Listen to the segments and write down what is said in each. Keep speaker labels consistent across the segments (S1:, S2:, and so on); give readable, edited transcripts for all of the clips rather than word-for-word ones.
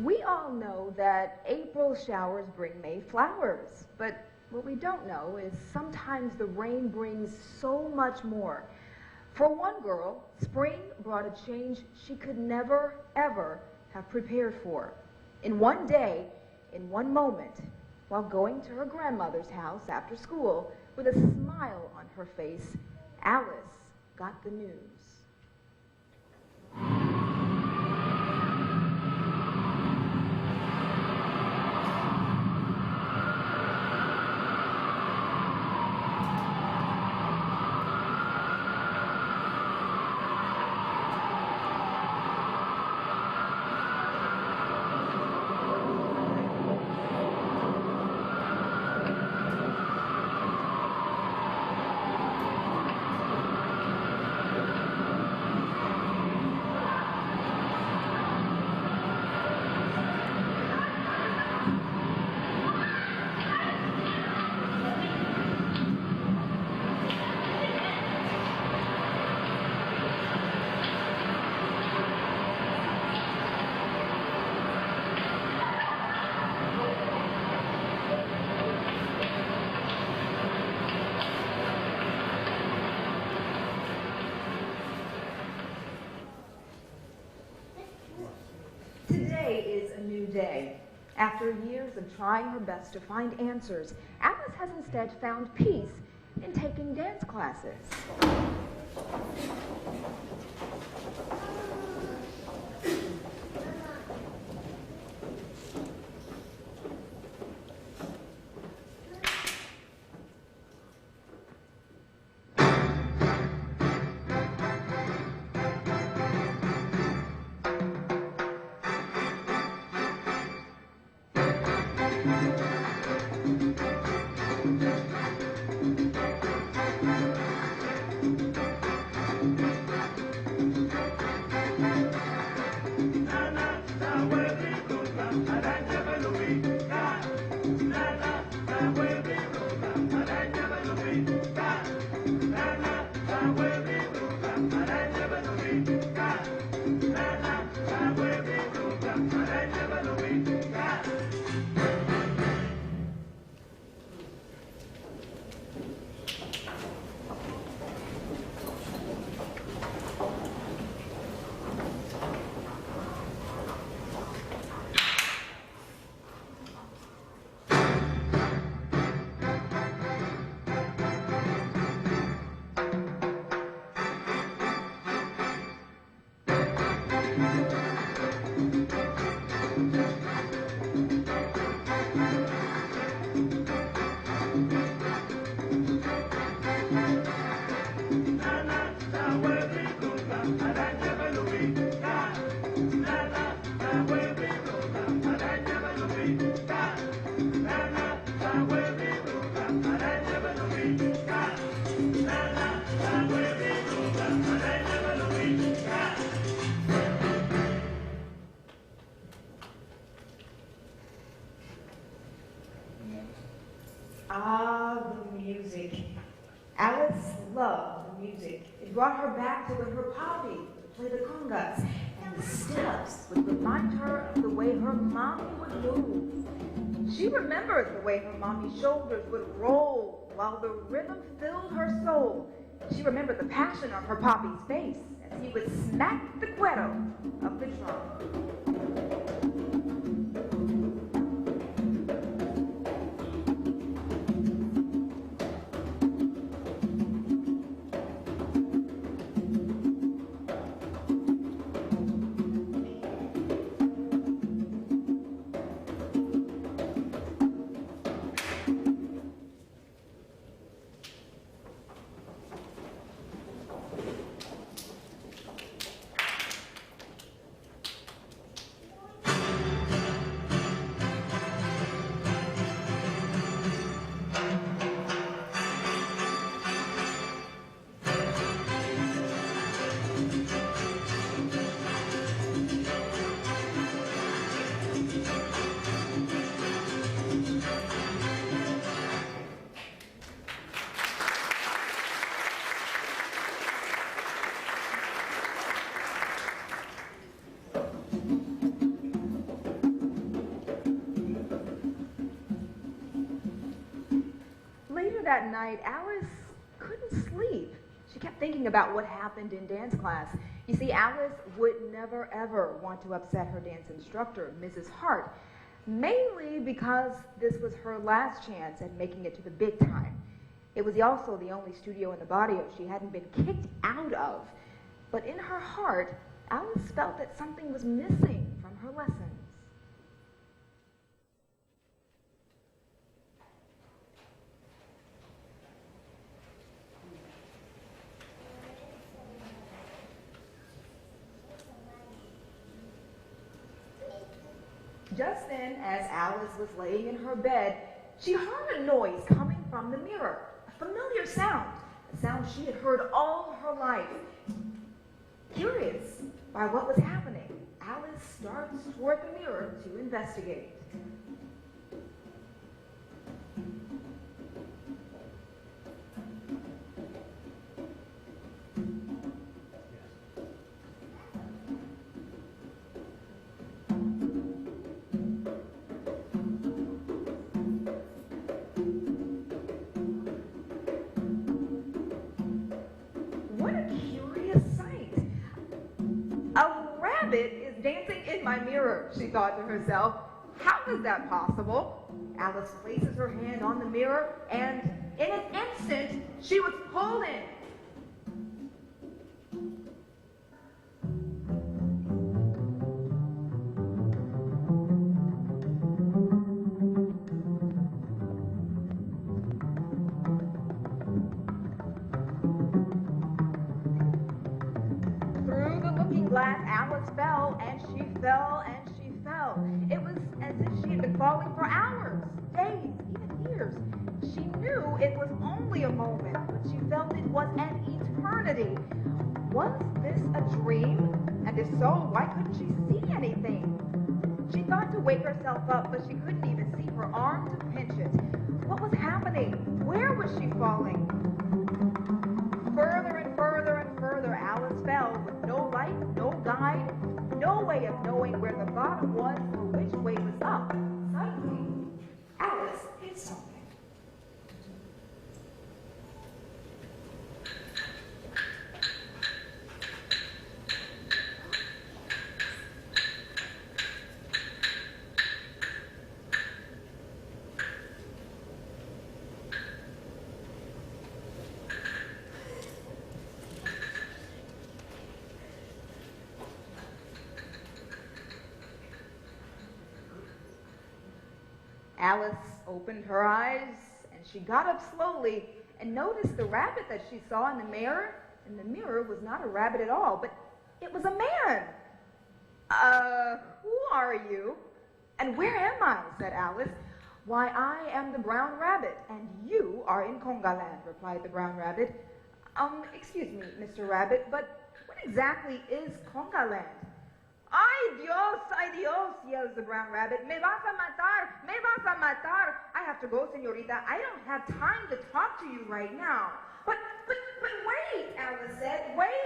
S1: We all know that April showers bring May flowers, but what we don't know is sometimes the rain brings so much more. For one girl, spring brought a change she could never, ever have prepared for. In one day, in one moment, while going to her grandmother's house after school, with a smile on her face, Alice got the news. Today is a new day. After years of trying her best to find answers, Alice has instead found peace in taking dance classes. Ah, the music. Alice loved the music. It brought her back to when her papi would play the congas, and the steps would remind her of the way her mommy would move. She remembered the way her mommy's shoulders would roll while the rhythm filled her soul. She remembered the passion on her papi's face as he would smack the cuero of the drum. that night, Alice couldn't sleep. She kept thinking about what happened in dance class. You see, Alice would never, ever want to upset her dance instructor, Mrs. Hart, mainly because this was her last chance at making it to the big time. It was also the only studio in the barrio she hadn't been kicked out of. But in her heart, Alice felt that something was missing from her lessons. Just then, as Alice was laying in her bed, she heard a noise coming from the mirror, a familiar sound, a sound she had heard all her life. Curious by what was happening, Alice starts toward the mirror to investigate. Is dancing in my mirror, she thought to herself. How is that possible? Alice places her hand on the mirror, and in an instant, she was pulled in. Glass, Alice fell, and she fell, and she fell. It was as if she had been falling for hours, days, even years. She knew it was only a moment, but she felt it was an eternity. Was this a dream? And if so, why couldn't she see anything? She thought to wake herself up, but she couldn't even see her arm to pinch it. What was happening? Where was she falling? Further and further and further, Alice fell with no light, no guide, no way of knowing where the bottom was or which way was up. Suddenly, Alice hit something. Alice opened her eyes, and she got up slowly and noticed the rabbit that she saw in the mirror. And the mirror was not a rabbit at all, but it was a man. Who are you? And where am I? Said Alice. Why, I am the brown rabbit, and you are in Congaland, replied the brown rabbit. Excuse me, Mr. Rabbit, but what exactly is Congaland? Ay Dios, yells the brown rabbit. Me vas a matar. I have to go, señorita. I don't have time to talk to you right now. But wait, Alice said. Wait.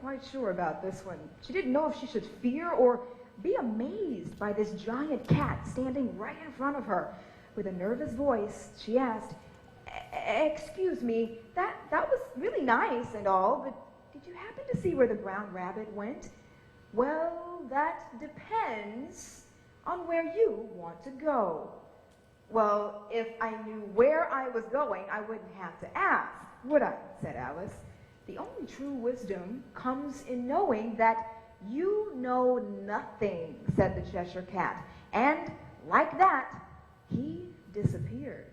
S1: quite sure about this one. She didn't know if she should fear or be amazed by this giant cat standing right in front of her. With a nervous voice, she asked, "Excuse me, that was really nice and all, but did you happen to see where the brown rabbit went?" "Well, that depends on where you want to go." "Well, if I knew where I was going, I wouldn't have to ask, would I?" said Alice. "The only true wisdom comes in knowing that you know nothing," said the Cheshire Cat. And like that, he disappeared.